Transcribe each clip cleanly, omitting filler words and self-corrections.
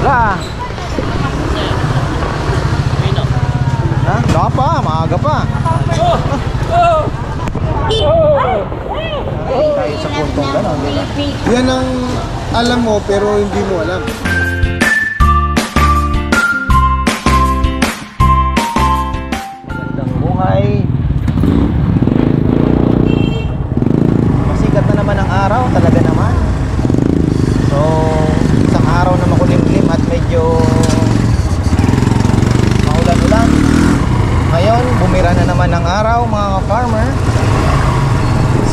Wala. Ha? Wala pa, maaga pa. Tayo sa puntong gano'n, di ba? Yan ang alam mo pero hindi mo alam. Magandang buhay. Masikat na naman ang araw, talaga naman. So, isang araw na makulimlim at medyo maulan-ulan. Ngayon, bumira na naman ang araw, mga ka-farmer.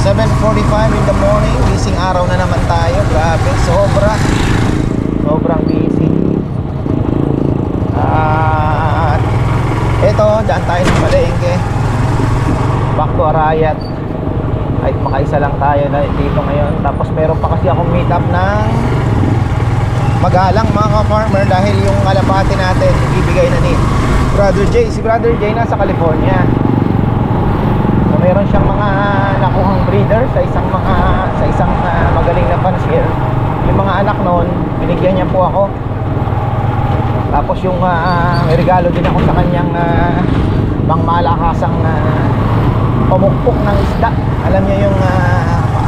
7:45 in the morning, gising araw na naman tayo. Grabe, sobrang busy. At eto, daan tayo ng palengke. Back to Arayat. Kahit makaisa lang tayo na dito ngayon. Tapos meron pa kasi akong meet up ng Magalang, mga ka-farmer, dahil yung kalapati natin ibibigay na ni Brother Jay. Si Brother Jay nasa California. So meron siyang mga nakuhang breeder sa isang magaling na fancier. Yung mga anak noon, binigyan niya po ako. Tapos yung may regalo din ako sa kanyang pangmalakasang pamukpok ng isda. Alam niyo yung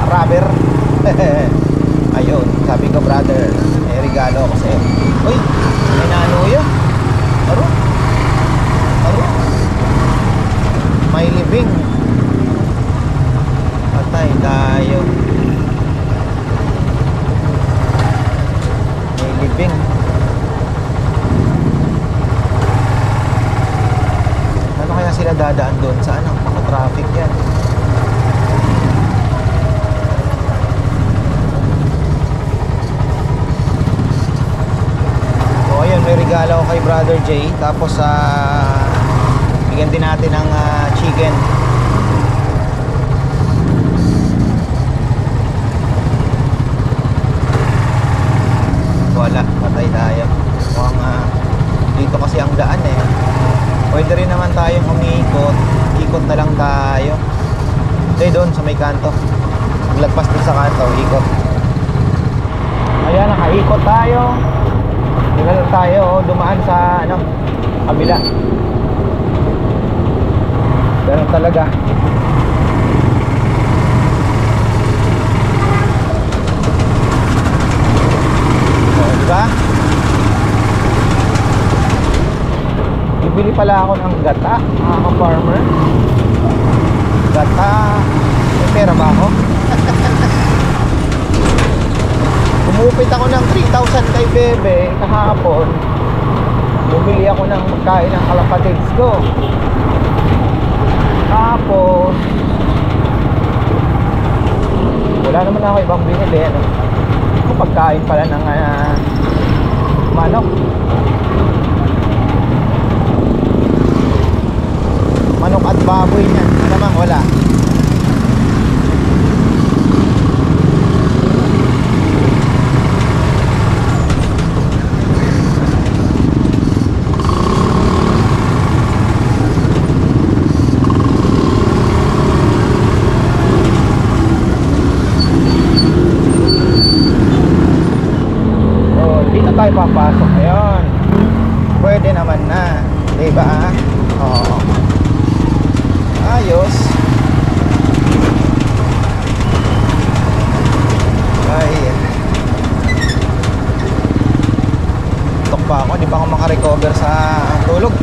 rubber. Ayun, sabi ko, brother, may regalo ako sa'yo. Uy, may nanuyo. Aro. May libing. Patay tayo. May libing. Ano kaya sila dadaan doon? Saan ang traffic yan? So ayun, may regalo ako kay Brother Jay. Tapos bigyan din natin ng chicken. Wala, patay tayo. Mukhang dito kasi ang daan eh. Pwede rin naman tayong umiikot. Ikot na lang tayo. Hindi, doon sa may kanto. Maglagpas din sa kanto, ikot. Ayan, nakaikot tayo. Tingnan tayo, dumaan sa kabila. Ganun talaga. Diba? Bibili pala ako ng gata, mga ka-farmer. Gata. May pera ba ako? Kumupit ako ng 3,000 kay Bebe kahapon. Bumili ako ng pagkain ng kalapatids ko. Tapos wala naman ako ibang binili, pagkain pala ng manok. Manok at baboy niyan. Ano namang wala. Tayo papasok ngayon. Pwede naman na, diba? Oo. Ayos. Ay, tok pa ako, di pa ako makarecover sa tulog.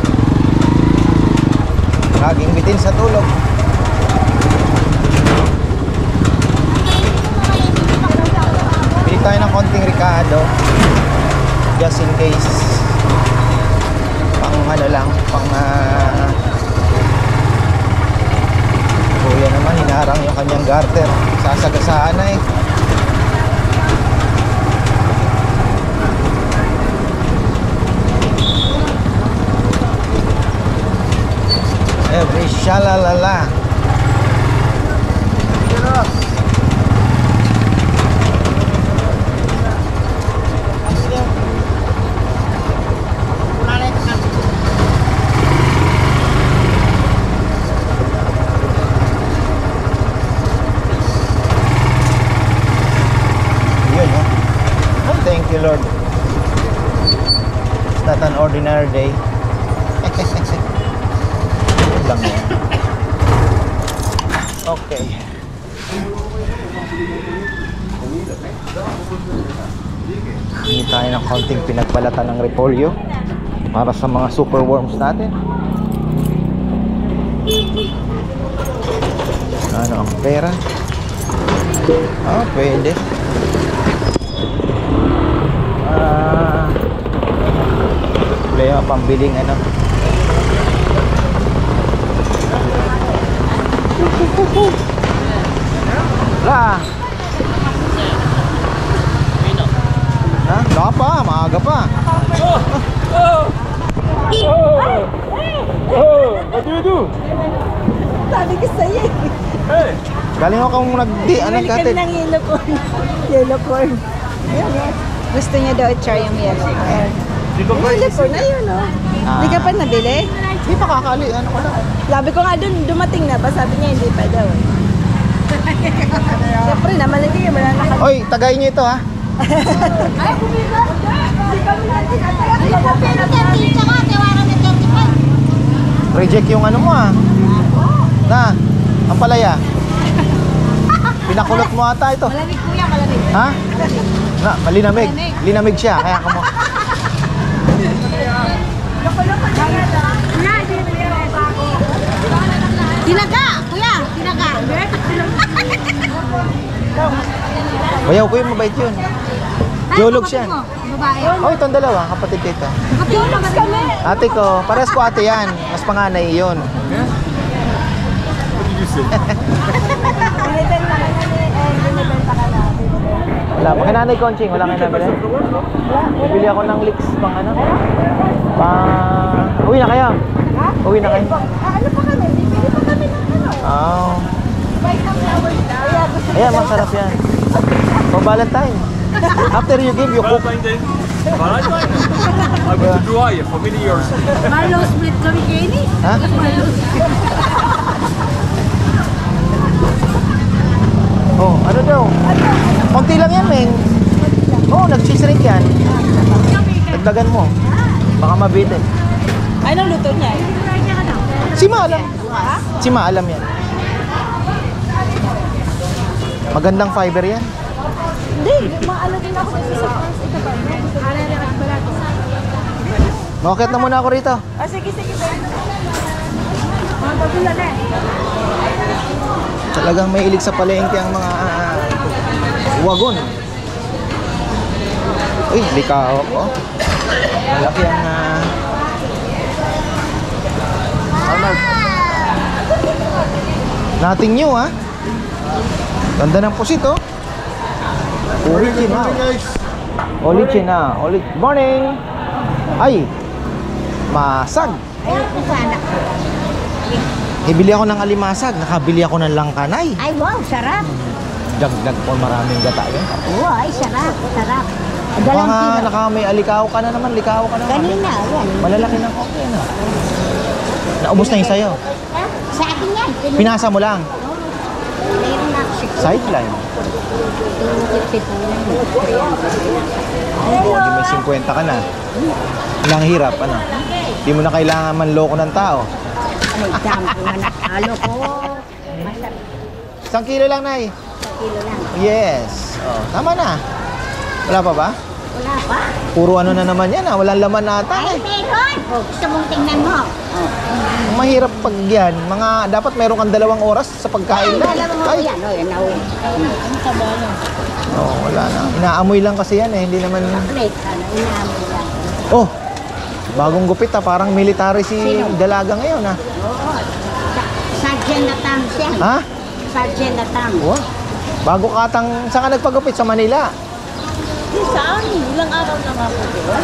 Laging bitin sa tulog. Bili tayo ng konting Ricardo, just in case. Pang kuya naman, hinarang yung kanyang garter. Sasagasaan na eh. Every shalalala. you, Lord. It's not an ordinary day. Lang yan. Okay. Hindi tayo ng konting pinagbalatan ng repolyo para sa mga super worms natin. Ano ang pera? Pwede. Problema pambiling ano. La. Ha? Wala pa, maaga pa. What do you do? Sabi ko sa'yo eh. Hey! Galing ako kung Bumili kami ng yellow corn. Yellow corn. Ayan, oh. Gusto niya daw i-try yung yellow corn. Yellow corn, ayun o. Hindi ka pa nabili? Hindi pa kakali, ano ko lang. Sabi ko nga doon, dumating na ba? Sabi niya hindi pa daw eh. Siyempre naman, hindi ka wala na kami. Oy, tagay niyo ito ha. Ay, bumila! Hindi kami natin. Reject yung ano mo ah. Na, ang palaya. Pinakulot mo ata ito. Malamig kuya, malamig. Ha? Na, malinamig. Linamig siya, kaya ka mo. Tinaga! Kuya! Tinaga! Bayaw ko yung mabait yun. Geolog siya. Babae. Oh, itong dalawa, kapatid ko ito. Kapatid kami. Ate ko, pares ko ate yan. Mas panganay yun. What did you say? Binibenta ka na binibenta ka natin. Wala, makinanay Conching, wala kayo nabili. Bibili ako ng leeks pang ano. Uwi na kayo. Uwi na kayo. Ano pa kami? Bibili pa kami ng ano? Oh. Buy some flowers daw. Ayan, masarap yan. For Valentine. After you give, you cook. Valentine Day? Valentine? I went to Dubai for many years. Marlo split kami kayo ni. Ha? Oh, ano daw? Konti lang yan, Meng. Oh, nagsisrink yan. Dagdagan mo. Baka mabitin. Anong luto niya? Si Ma alam. Si Ma alam yan. Magandang fiber yan. Hindi, maalo din ako dito sa ito ba? Makakit na muna ako rito. Ah, sige. Mga pagula na eh. Talagang may ilig sa palengke ang mga wagon. Uy, likao ko. Malaki ang nothing new ha. Ganda ng pusit oh. Original. Original. Morning. Ay. Masag. Ayun ko sana. Ibili ako ng alimasag, nakabili ako ng langkanay. Ay, wow, sarap. Dagdag po maraming gata yun. Wow, ay, sarap. Sarap. Baka may alikaw ka na naman, likaw ka na naman. Kanina, yan. Malalaki ng okay na. Naubos na yung sayo. Sa akin yan. Pinasa mo lang. Meron na ako Sideline. 250 po lang. Oo, di may 50 ka na. Ilang hirap, ano? Di mo na kailangan manloko ng tao. Ay, dami ko na natalo ko. Isang kilo lang, Nay. Kilo lang. Yes. Oh, tama na. Wala pa ba? Wala pa. Puro ano na naman yan, ha? Walang laman na ata. Ay, meron. O, gusto mong tingnan mo. Ang mahirap pag yan. Dapat meron kang 2 oras sa pagkain lang. Alam mo yan. O, yan. Ano ka ba yan? Oh, wala na. Inaamoy lang kasi yan eh. Hindi naman... Plate, ano, inamoy lang. Oh, bagong gupit ha. Parang military si Sino? Dalaga ngayon ha. Oo. Sergeant na tang siya. Ha? Sergeant na tang. Wow. Bago katang... Saan ka nagpagupit? Sa Manila? Saan? Ilang araw na nga po doon.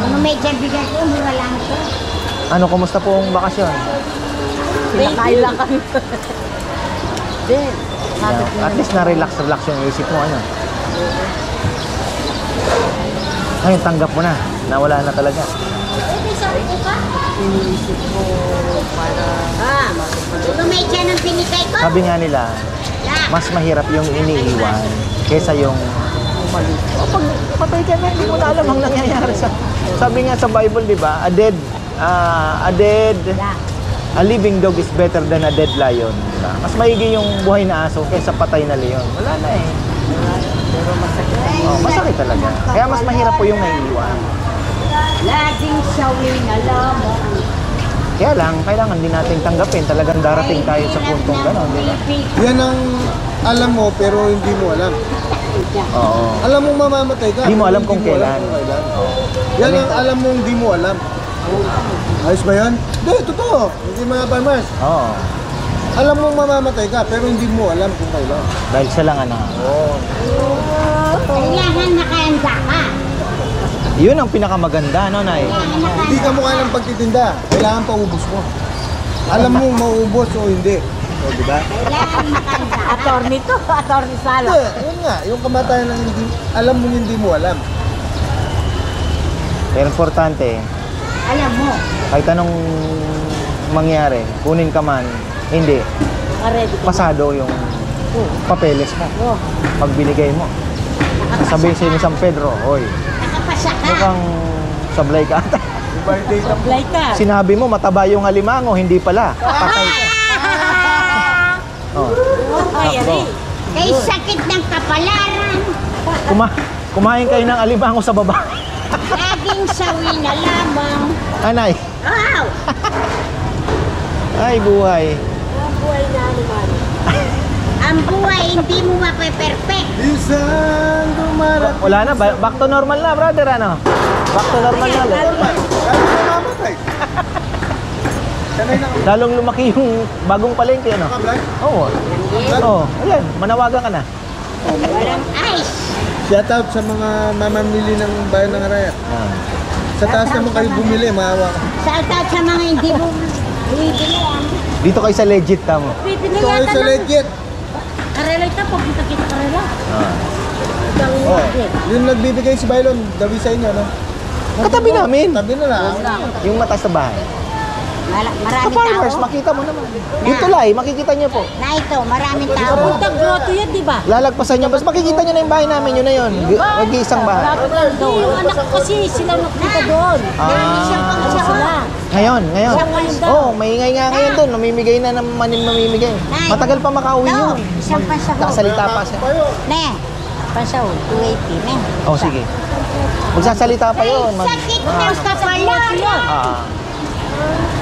Ano medyo bigay ko, mura lang siya. Ano, kumusta po ang bakasyon? Pinakain lang kami. Then, At least na-relax yung isip mo, ano? Ngayon, tanggap mo na. Nawala na talaga. sabi ko pa? Inisip ko para... Ano medyo ng binigay ko? Sabi nga nila, mas mahirap yung iniiwan kaysa yung normally. Pag patay ka na, hindi mo na alam ang nangyayari sa... Sabi nga sa Bible, di ba? A living dog is better than a dead lion. Diba? Mas maigi yung buhay na aso kaysa patay na leon. Wala na eh. Pero masakit. Oh, masakit talaga. Kaya mas mahirap po yung naiiwan. Laging sawin na lamang. Kaya lang, kailangan din natin tanggapin. Talagang darating tayo sa puntong gano'n, di ba? Yan ang alam mo pero hindi mo alam. Oo. Alam mo mamamatay ka. Hindi mo alam pero kung hindi mo kailan. Yan ang alam mo hindi mo alam. Ayos ba yan? Hindi, totoo. Hindi mga farmers. Oo. Alam mo mamamatay ka pero hindi mo alam kung kailan. Dahil siya lang ano. Kailangan nakahanda ka. Yun ang pinakamaganda, no, Nay? Hindi ka mukha ng pagtitinda. Kailangan paubos mo. Alam mo maubos o hindi. O, di ba? Kailangan nakahanda ka. Attorney to. Attorney Sala. Hindi, yun nga. Yung kamatayan ng hindi, alam mo hindi mo alam. Pero importante, Alam mo. kahit anong mangyari, kunin ka man, hindi, Ready ka. pasado yung papeles mo. Oh, Pag binigay mo. Sabihin sa ni San Pedro, oy, nakapasa ka. mukhang sablay ka ata. Supply ka. Sinabi mo, mataba yung alimango, hindi pala. Patay ka. Oh. Kaya Ako. rin. Kay sakit ng kapalaran. Kumain kayo ng alimango sa baba. Laging sawi na lamang. Anay, Wow! ay buhay. Ang buhay na naman. Ang buhay hindi mo mape-perfect. Isang dumarating. Wala na, back to normal na, brother, ano? Back to normal na. Normal. Kaya mamamatay. Sanay na ako. Lalong lumaki yung bagong palengke, ano? Kablay. Oo. Oo, ayan, manawagan ka na. Walang ice. Shout out sa mga mamamili ng bayan ng Arayat. Ah. Sa taas naman kayo bumili, maawa ka. Shout out sa mga hindi mo bibili. Dito kayo sa legit, tamo. Bibili Ito kayo yata sa ng legit. karela ito. Pagkita kita karela. Ah. Oh, yung nagbibigay si Bailon, dawi sa inyo, no? Katabi namin. Tabi na lang. Yung mataas na bahay. Maraming Ka-farmers, tao. makita mo naman. Yung tulay, makikita niyo po. Na ito, maraming tao. Puntang grotto yan, di ba? Lalagpasan niyo, basta makikita niyo na yung bahay namin, yun na yun. Mag-iisang bahay. Yung anak kasi sila nakita doon. Ah. Ngayon. Oh, maingay nga ngayon doon. Namimigay na ng mamimigay. Matagal pa makauwi yun. Isang pansahod. Nakasalita pa siya. Ne, pansahod, 280, ne. Oh, sige. Magsasalita pa yun. Sakit ng kapalaran. Ah.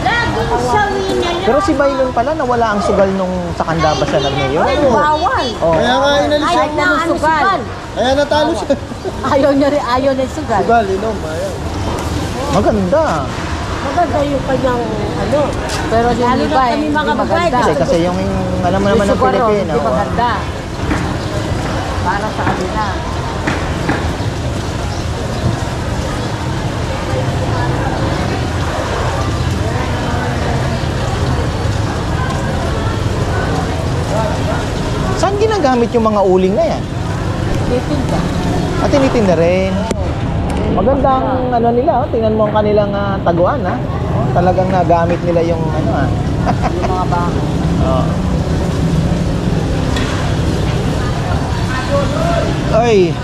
Laging sawi na lang. Pero si Bailon pala, nawala ang sugal nung sa Candaba siya nag-mayor. Bawal. Oh. Kaya nga inalis siya. Ayaw na ang sugal. Kaya natalo siya. Ayaw niya rin, ayaw na yung sugal. Sugal, inom, ayaw. Maganda. Maganda yung kanyang ano. Pero yung iba, hindi maganda. Kasi yung alam mo naman ng Pilipino. Hindi maganda. Para sa kanila. Saan ginagamit yung mga uling na yan? Titinda. At tinitinda rin. Magandang ano nila, oh. Tingnan mo ang kanilang taguan, ha? Oh, talagang nagamit nila yung ano, ha? Yung mga baka. Oh. Ay.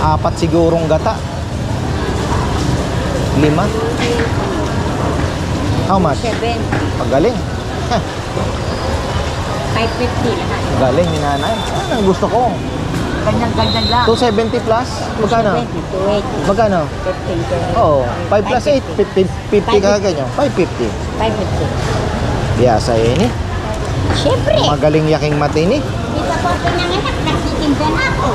4 sigurong gata. 5. How much? 7. Pagaling. 550 lahat. Galing ni nanay. Ano ang gusto ko? Ganyan-ganyan lang. 270 plus? Magkano? 280. Magkano? 15. Oo. 5 plus 8. 50 ka ganyan. 550. 550. Biyasa yun eh. Siyempre. Magaling yaking matini. Hindi ka po pinanganak. Nagtitinda na ako.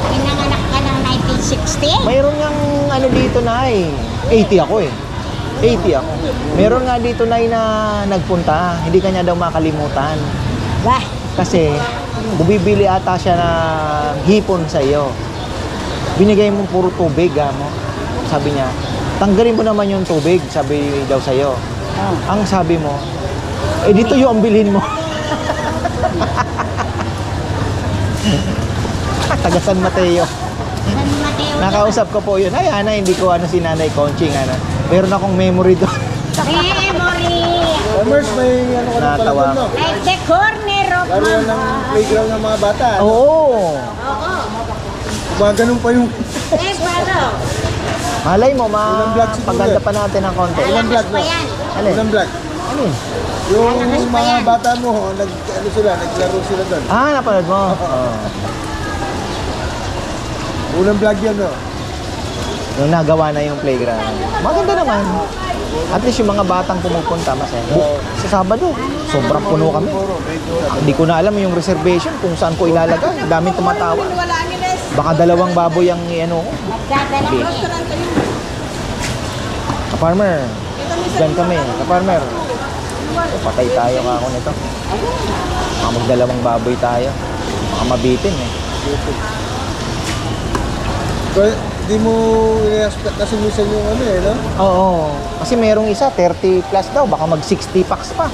Pinanganak ka ng 1960? Mayroon ngang ano dito na 80 ako eh. 80 ako. Meron nga dito na nagpunta. Hindi kanya daw makalimutan. Bah. Kasi bumibili ata siya ng hipon sa iyo. Binigay mo puro tubig mo. Sabi niya, tanggalin mo naman yung tubig, sabi daw sa iyo. Ang sabi mo, dito yung bilhin mo. Taga San Mateo. San Mateo. Nakausap ko po yun. Ay, Ana, hindi ko si Nanay Conching, Ana. Meron akong memory doon. Memory. Farmers, may ano ka na pala Natawa. doon, no? Like the corner of Laruan ng playground ng mga bata. Ano? Oo. Ganun pa yung Eh, paano? Malay mo, Ilang vlog siguro paganda yan? pa natin ng konti. ilang vlog, no? Alin? Ilang vlog. Ano yun? Yung mga bata mo, ano sila, naglaro sila doon. Ah, napanood mo? Oo. Unang vlog yan, no? Nung nagawa na yung playground. Maganda naman. At least yung mga batang pumupunta, masaya. Sa Sabado, sobrang puno kami. Hindi ko na alam yung reservation kung saan ko ilalagay. Daming tumatawa. Baka 2 baboy ang ano ko. Nagdadala Okay. Ka-farmer, dyan kami. Ka-farmer, patay tayo ka ako nito. Baka mag 2 baboy tayo. Baka mabitin eh. Kaya, di mo i-respect kasi minsan yung ano eh, no? Oo. Kasi merong isa, 30 plus daw. Baka mag 60 packs pa.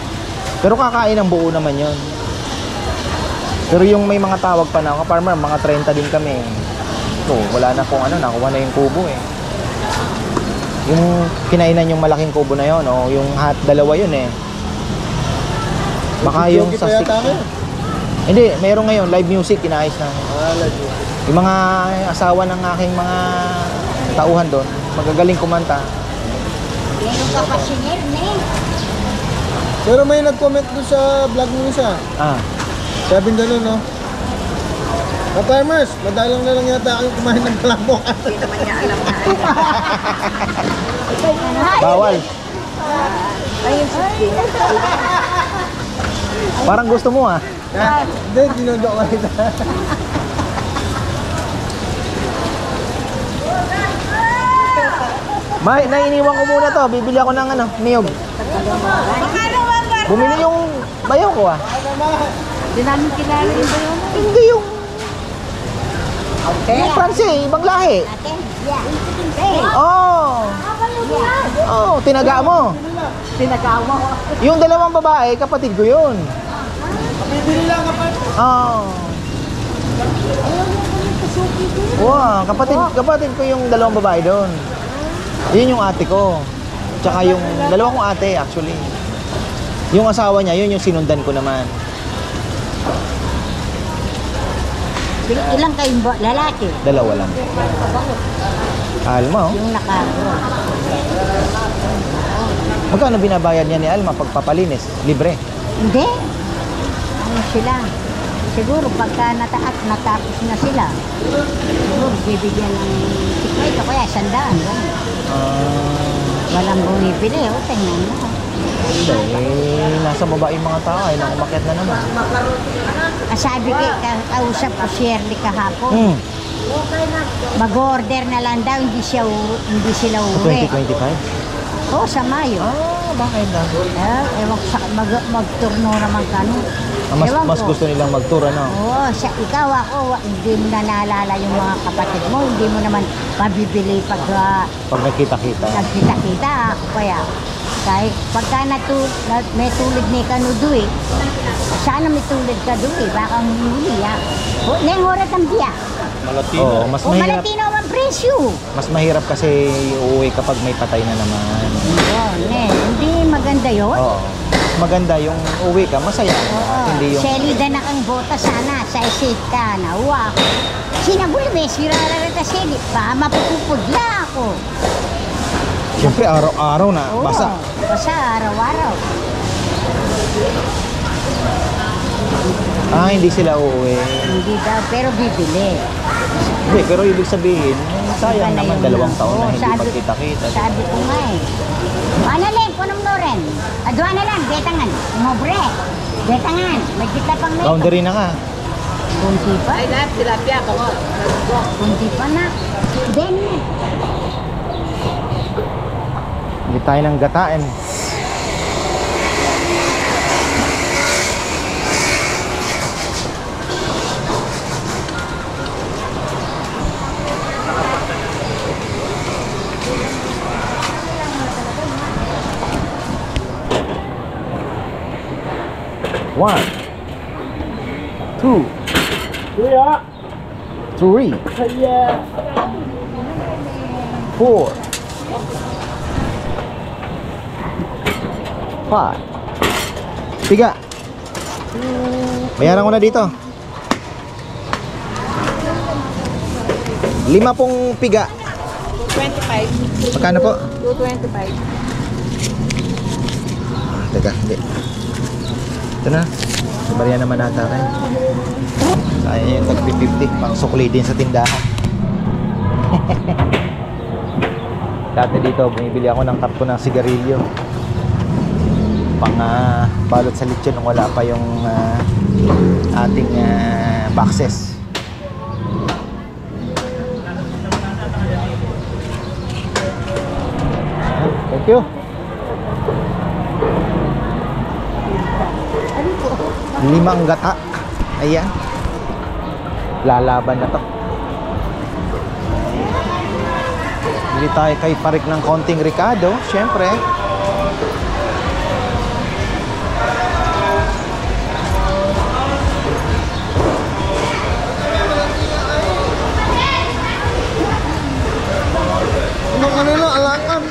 Pero kakain ng buo naman yon. Pero yung may mga tawag pa na, ka-farmer, mga 30 din kami. So, wala na kung ano, nakuha na yung kubo eh. Yung kinainan yung malaking kubo na yon, o yung 2 yun eh. Baka yung sa 6. Hindi, meron ngayon, live music, inaayos na. Yung mga asawa ng aking mga tauhan doon, magagaling kumanta. Meron ka pa sinir, ne? Pero may nag-comment doon sa vlog mo isa. Ah, Sabi gano'n, no? Ka-farmers, madalang na lang yata kayong kumain ng kalabok. bawal. Ayun, sige. Parang gusto mo ah. Hindi, dinodok ka rin. May, nainiwan ko muna to. Bibili ako ng ano, niyog. Bumili yung bayaw ko ah. Hindi namin kilala yung bayo mo. Hindi yung... Yung Franse, ibang lahi. Ate, yeah. Hey, Oh, oh, tinaga mo. sinagawa ko. Yung 2 babae, kapatid ko yun. Oh. Wow, kapatid ko yung 2 babae doon. Yun yung ate ko. Tsaka yung 2 kong ate actually. Yung asawa niya, yun yung sinundan ko naman. Ilang kayong lalaki? 2 lang. Alma, oh. Yung nakakuro. Magkano binabayad niya ni Alma pagpapalinis? Libre. Hindi. Ano sila? Siguro pagka natapos na sila, siguro bibigyan ng tikwet o kaya 100. Ganun. Walang bumibili. O, tingnan mo. Hindi, nasa baba yung mga tao. Ay, nang umakyat na naman. Sabi ko, kausap ko si Shirley kahapon. Hmm, Mag-order na lang daw, hindi sila uwi. 2025? Oo, sa Mayo. Ah, bakit daw? Ewan ko, mag-turno naman kami. Mas gusto nilang mag-tour, ano? Oo, ikaw ako, hindi mo na naalala yung mga kapatid mo, hindi mo naman mabibili pag Pag nagkita-kita. nagkita-kita. Ako kaya, kahit pagka may tulid ni Kanudo eh, sana may tulid ka doon eh, baka humuli ah. Neng oras ang biya. Oo, mas O mahirap. malatino ang presyo. Mas mahirap kasi uuwi kapag may patay na naman. Oo, hindi maganda yun. Oo. Maganda yung uwi ka, masaya ka. Oo, Hindi yung... selida na kang bota sana sa isit ka na. Wow. Sinaboy, may sirararata sili. Baka mapupupudla ako. Siyempre, araw-araw na, Oo, basa. basa araw-araw. Ah, hindi sila uuwi. Hindi daw, pero bibili. Hindi, pero ibig sabihin, sayang Iba na naman yung- 2 taon na Oo, hindi pagkita-kita. Sabi ko nga eh. Manalin, punong loren. Adwa na lang, betangan. Mobre. Betangan. Magkita pang may. Boundary na ka. Kunti pa. Ay, lahat tilapia ko. Kunti pa na. Then, Hindi tayo ng gataan. One, two, three, 4, 5, Piga. Bayaran ko na dito. 5 pong piga. 25. Magkano po? 225. Teka, hindi. Ito na. Bariya naman nata rin. Kaya yung tag-50. Pang sukli din sa tindahan. Dati dito, bumibili ako ng karton ng sigarilyo. Pang balot sa lechon nung wala pa yung ating boxes. Thank you. 5 gata. Ayan. Lalaban na to. Bili tayo kay Parik ng konting Ricardo, syempre. Anong kanina, alakan.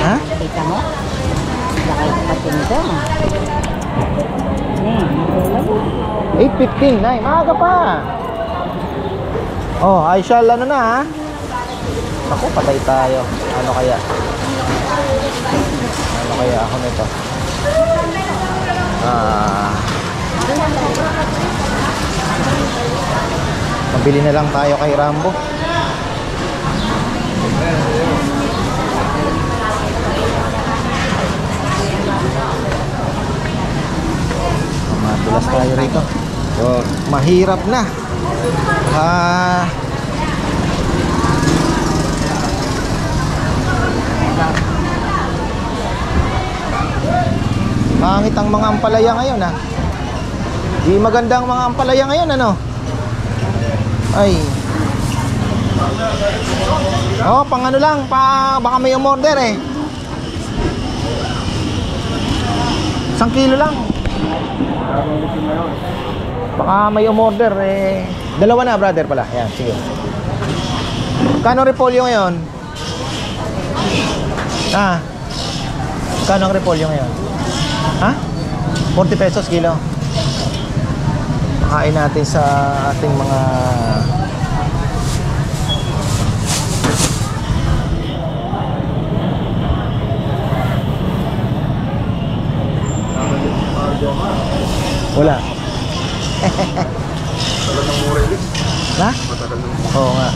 Ha? Kita mo? Lakay pa tinito. 8:15, Nay. Maaga pa. Oh, ay shall ano na ha? Ako, patay tayo. Ano kaya? Ano kaya ako nito? Mabili na lang tayo kay Rambo. Matulas tayo rito. So, mahirap na. Pangit ang mga ampalaya ngayon ha. Di maganda ang mga ampalaya ngayon ano. Ay. Oh, pang ano lang, baka may umorder eh. 1 kilo lang. Baka may umorder eh. 2 na brother pala. Yan, sige. Kano repolyo ngayon? Kano ang repolyo ngayon? Ha? 40 pesos kilo. Kain natin sa ating mga wala. Ha? Oo nga.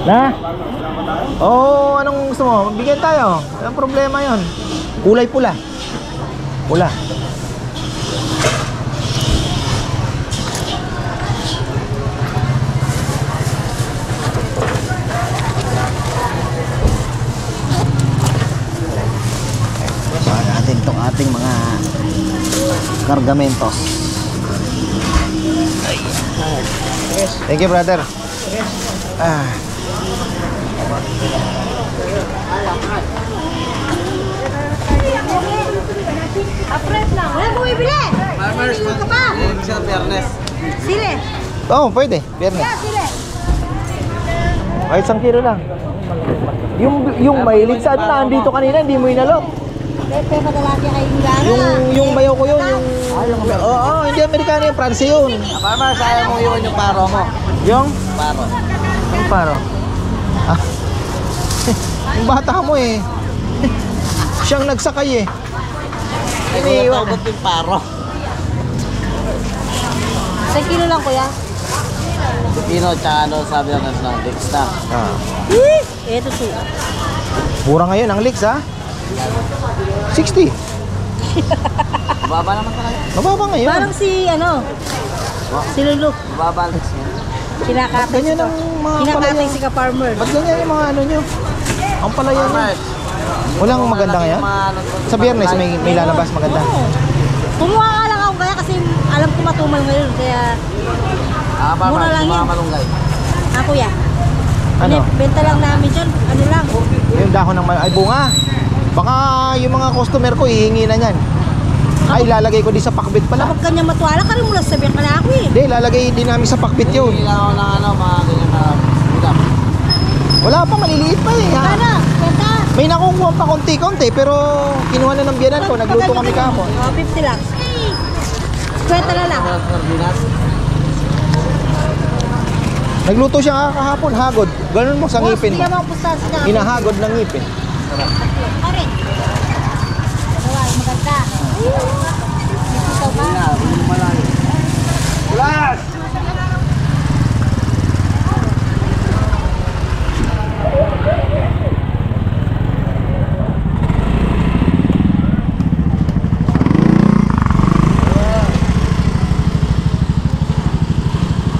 Na? Oh, anong gusto mo? Bigyan tayo. Walang problema 'yon. Kulay pula. Pula. Saan natin itong ating mga kargamentos. Thank you, brother. Apres lang. Wala bumibili. Farmers ka pa. Sa Biyernes. Sile. Oo, pwede. Biyernes. Sile. Kahit 1 kilo lang. Yung mahilig sa ano na, andito kanina, hindi mo inalok. Pepe madalaki kay Ingara. Yung bayaw ko yun, Oo, hindi Amerikano yung Pranse yun. Farmers, ayaw mo iwan yung paro mo. Yung? Paro. Yung paro. Yung bata mo eh. Siyang nagsakay eh. Iniiwan ko yung paro. 1 kilo lang kuya. Pino, tsaka ano, sabi ng ng Dix na. Ito siya. Mura ngayon ang leaks ha. 60. Mababa naman talaga. Mababa ngayon. Parang si si Lulu. Mababa Dix niya. Kinakatay Ganyan ang mga Kinakatay palaya. si ka-farmer. Ba't ganyan yung mga ano nyo? Ang palaya nyo. Walang maganda ngayon? Sa Biyernes may lalabas maganda. Oo. Kumuha nga lang ako kaya kasi alam ko matumal ngayon. Kaya Mura lang yan. Ah, kuya. Ano? Benta lang namin dyan. Ano lang. Yung dahon ng ay bunga. Baka yung mga customer ko hihingi na niyan. Ay, lalagay ko din sa pakbit pala. Kapag kanya matuwala ka rin mula sabihan ka na ako eh. Hindi, lalagay din namin sa pakbit yun. Wala pa, maliliit pa eh. Ha? Ano? Benta. May nakukuha pa konti-konti pero kinuha na ng biyanan ko. Nagluto kami kahapon. Oh, 50 lang. Kwenta na lang. Nagluto siya kahapon, hagod. Ganun mo sa ngipin mo. Bigyan mo ang pustahan sa namin. Hinahagod ng ngipin. Pare. Dalawa, maganda. Ito ba? Plus!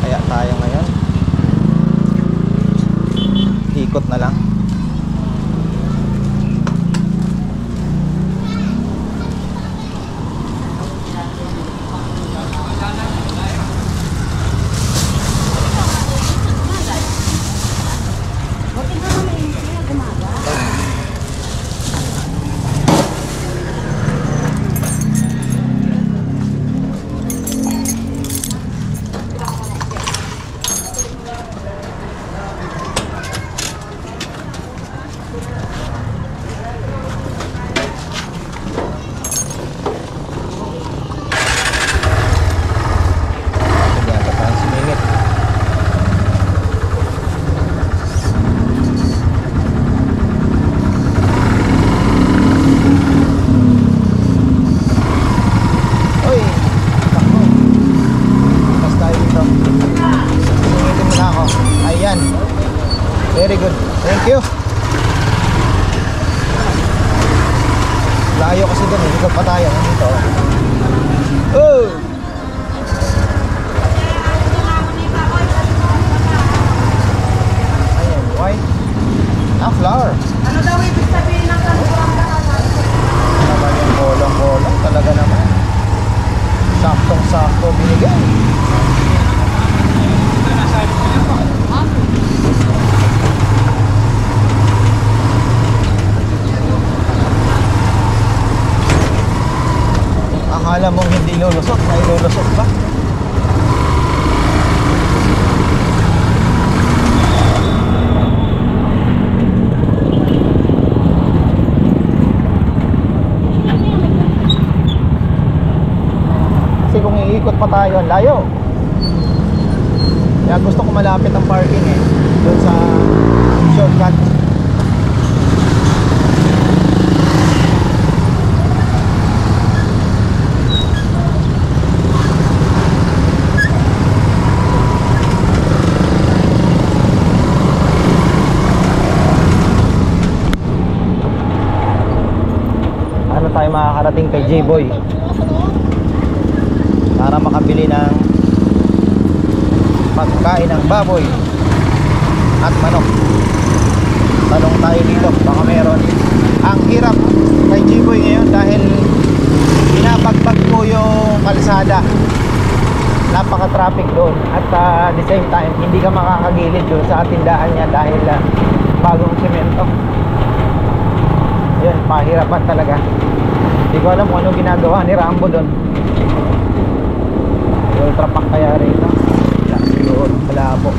Kaya tayo ngayon. Ikot na lang. Very good. Thank you. Layo kasi doon eh. Ikot pa tayo. Dito. Oh! Ayan, white. Ah, flower. Ano daw ibig sabihin ng kanurang daan? Naman yung bolong-bolong. Talaga naman. Saktong-sakto binigay. Akala mong hindi lulusot, may lulusot pa. Kasi kung iikot pa tayo, ang layo. Kaya gusto ko malapit ang parking eh. Doon sa shortcut. Tayo makakarating kay J-Boy para makabili ng pagkain ng baboy at manok. Tanong tayo dito, baka meron. Ang hirap kay J-Boy ngayon dahil pinapagbag po yung kalsada, napaka-traffic doon at the same time hindi ka makakagilid doon sa tindahan niya dahil bagong semento. Yun, pahirapan talaga. Hindi ko alam kung anong ginagawa ni Rambo doon. Ultra pack kaya rito. Wala, siguro, malabo.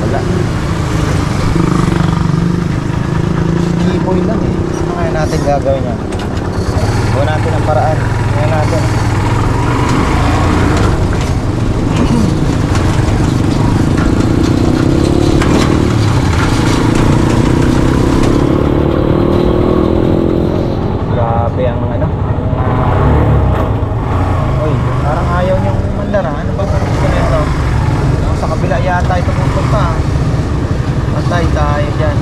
Wala. Iboy lang eh. Ano kaya natin gagawin yan? Gawa natin ang paraan. Kaya natin. Grabe ang ano. Uy, parang ayaw niyang mandara. Ano ba kung gusto nito? Sa kabila yata ito pupunta. Patay tayo dyan.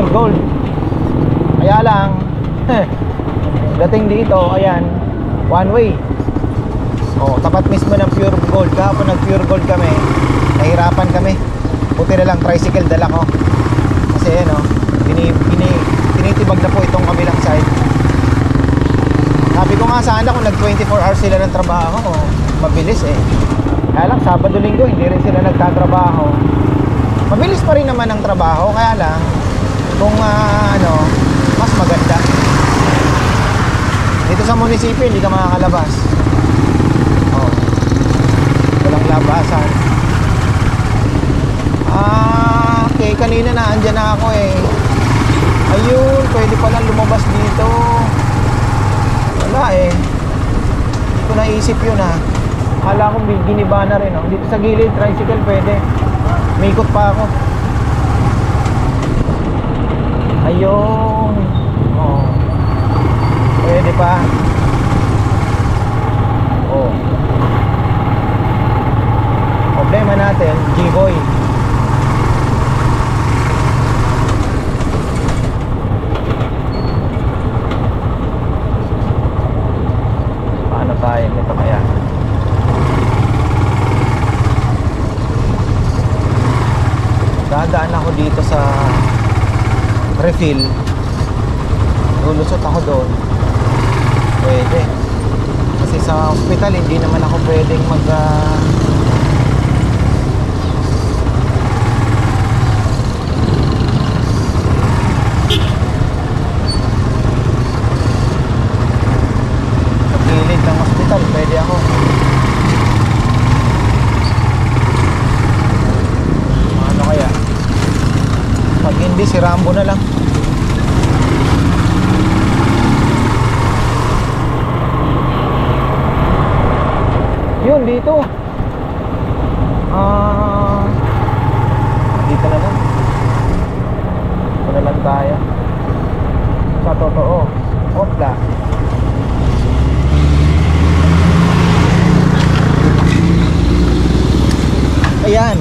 pure gold. Kaya lang dating dito, ayan, one way. Tapat mismo ng pure gold. Kahapon nag pure gold kami, nahirapan kami. Buti na lang tricycle dala ko. Kasi tinitibag na po itong kabilang side. Sabi ko nga sana kung nag 24 hours sila ng trabaho, mabilis eh. Kaya lang Sabado Linggo hindi rin sila nagtatrabaho. Mabilis pa rin naman ang trabaho, kaya lang kung mas maganda. Dito sa munisipyo hindi ka makakalabas. Walang labasan. Okay, kanina na andyan na ako eh. Ayun, pwede palang lumabas dito. Wala eh. Hindi ko naisip yun ha. Akala ko giniba na rin. Dito sa gilid, tricycle pwede. May ikot pa ako. Ayun. Pwede pa. Problema natin, G-Boy. Paano tayo nito kaya? Dadaan ako dito sa refill. Lulusot ako doon. Pwede. Kasi sa hospital hindi naman ako pwedeng gilid ng hospital, pwede ako. Ano kaya? Pag hindi, si Rambo na lang. Yun, dito. Dito na lang. Dito na lang tayo. Sa totoo. Opla. Ayan.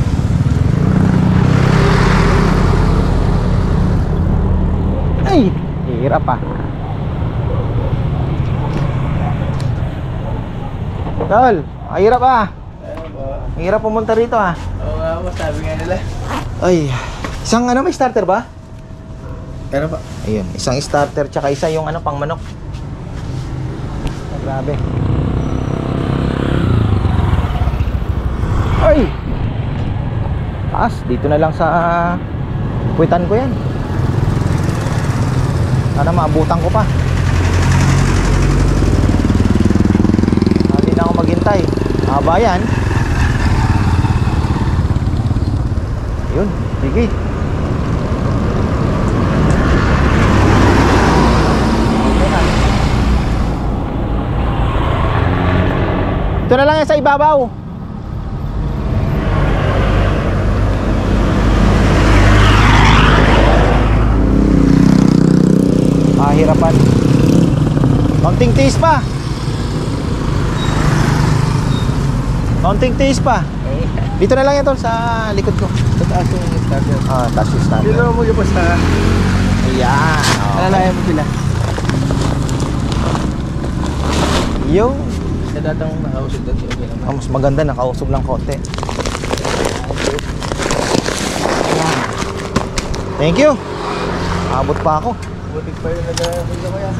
Ay, hirap ah. Tol, hirap ah. Hirap pumunta rito ah. Oo nga po, sabi nga nila. Ay, isang may starter ba? Pero pa. Ayun, isang starter tsaka isa yung pang manok. Grabe. Ay! Taas, dito na lang sa puwitan ko yan. Sana maabutan ko pa. Hindi na ako maghintay. Haba yan. Yun, sige. Ito na lang yan sa ibabaw. Hirapan. Konting tiis pa. Konting tiis pa. Dito na lang yan tol, sa likod ko. Sa taas yung starter. Taas yung starter. Dito mo yung sa... Ayan. Okay. Alalayan mo sila. Yung Sa datang nakausog dati. Okay naman. mas maganda, nakausog lang konti. Thank you. Abot pa ako. Butik pa yung nag-abot ko yan.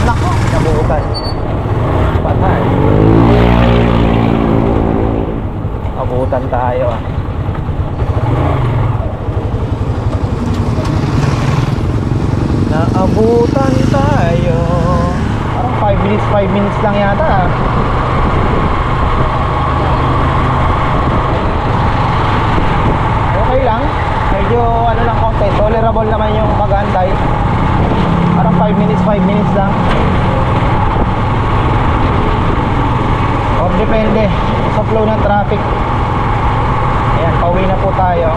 Nako, nabuutan. Patay. Abutan tayo ah. Naabutan tayo. Parang 5 minutes lang yata ah. Okay lang. Medyo lang konti. Tolerable naman yung pag-antay. Parang 5 minutes lang. Or depende sa flow ng traffic. Ayan, pauwi na po tayo.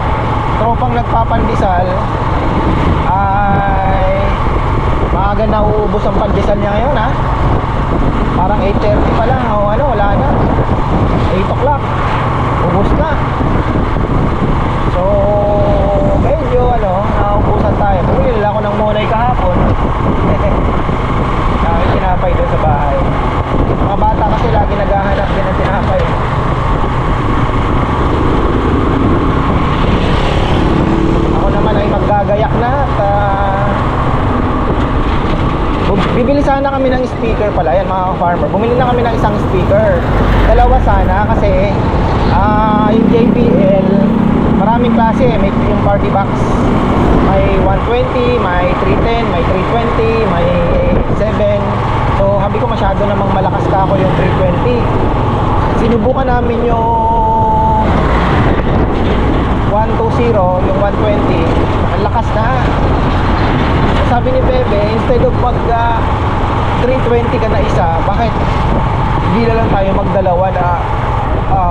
Tropang nagpapandisal ay maaga na uubos ang pandesal niya ngayon ha. Parang 8:30 pa lang o ano, wala na. 8 o'clock. Ubus na. So, medyo naubusan tayo. Bumili lang ako ng Monay kahapon. Dahil tinapay doon sa bahay. Mga bata kasi lagi naghahanap din ng tinapay. Ako naman ay maggagayak na at bibili sana kami ng speaker pala. Yan mga farmer, bumili na kami ng isang speaker. Dalawa sana kasi yung JBL maraming klase. May yung party box, may 120, may 310, may 320, may 7. So habi ko masyado namang malakas ka ako yung 320. Sinubukan namin yung 120, yung 120. Ang lakas na. Sabi ni Bebe, instead of mag 320 ka na isa, bakit hindi na lang tayo magdalawa na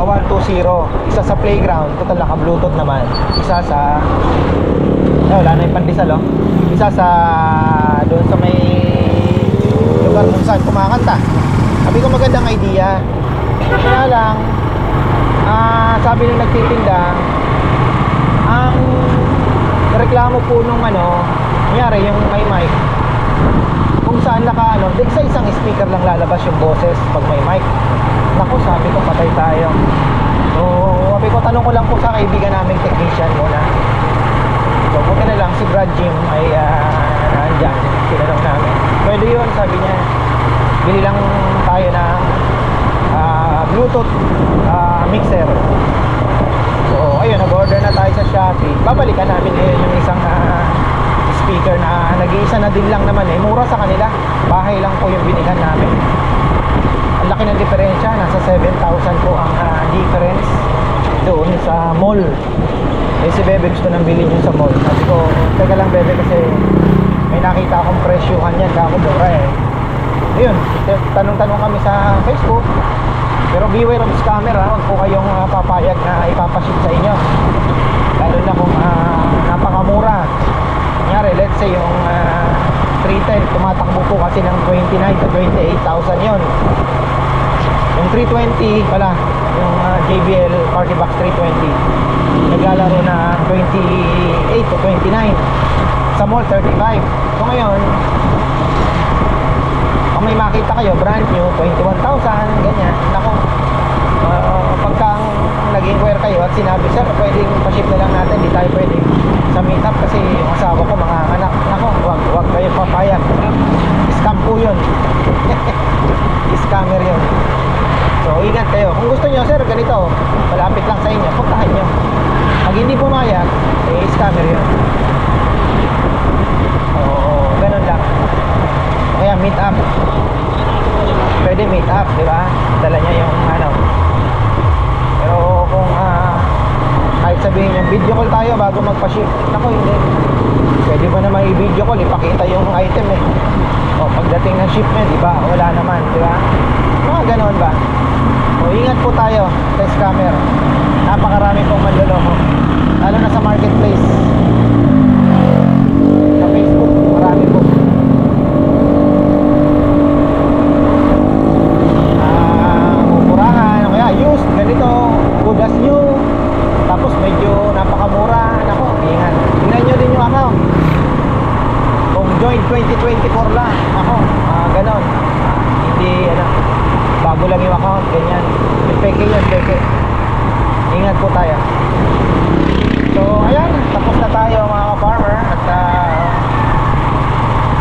120? Isa sa playground, total naka-bluetooth naman. Isa sa wala na yung pandesal, oh. Isa sa doon sa may lugar kung saan kumakanta. Sabi ko magandang idea. Kaya lang sabi nung nagtitinda, ang reklamo po nung nangyari yung may mic, kung saan sa isang speaker lang lalabas yung boses pag may mic. Naku, sabi ko patay tayo. So sabi ko, tanong ko lang po sa kaibigan naming technician muna. So buti na lang si Brad Jim ay nandyan. Tinanong namin, pwede yun, sabi niya. Bili lang tayo ng Bluetooth mixer. So ayun, nag-order na tayo sa Shopee. Babalikan namin ngayon yung isang speaker na nag-iisa na din lang naman. Mura sa kanila. Bahay lang po yung binihan namin. Ang laki ng diferensya. Nasa 7,000 po ang difference doon sa mall. Si Bebe gusto nang bilhin yun sa mall. Sabi ko, teka lang Bebe, kasi may nakita akong presyuhan yan, kako mura Ayun, tanong-tanong kami sa Facebook. Pero beware of scammer, huwag po kayong papayag na ipapaship sa inyo, lalo na kung napakamura. Kunyari, let's say yung 310 tumatakbo po kasi ng 29 to 28,000 yon. Yung 320 pala, yung JBL Party Box 320, naglalaro na 28 to 29, sa mall 35. So ngayon, kung may makita kayo brand new 21,000 ganyan, nako, pagka nag-inquire kayo at sinabi, sir, pwedeng pa-ship na lang natin, di tayo pwedeng sa meetup kasi yung asawa ko mga anak, nako, wag kayo papayag, scam po yun. Scammer yun. So ingat kayo. Kung gusto nyo, sir, ganito, malapit lang sa inyo, puntahan nyo. Pag hindi pumayag, scammer yun. Oo, ganun lang. Kaya meet up, pwede meet up, di ba? Dala niya yung pero kung kahit sabihin niya video call tayo bago magpa-ship, nako, hindi. Pwede ba naman i-video call, ipakita yung item o pagdating ng shipment, di ba? Wala naman, di ba? Mga ganon ba? O ingat po tayo sa scammer. Napakarami pong manloloko, lalo na sa marketplace. Sa Facebook, marami po. Used, ganito, good as new, tapos medyo napakamura. Nako, ingat. Tingnan nyo din yung account. Kung joint 2024 lang, nako, ganon. Hindi, bago lang yung account, ganyan. Peke yan, peke. Ingat po tayo. So, ayan, tapos na tayo mga farmer at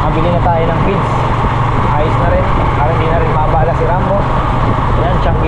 mabili na tayo ng feeds. Ayos na rin, para hindi na rin mabala si Rambo. Ayan, Changi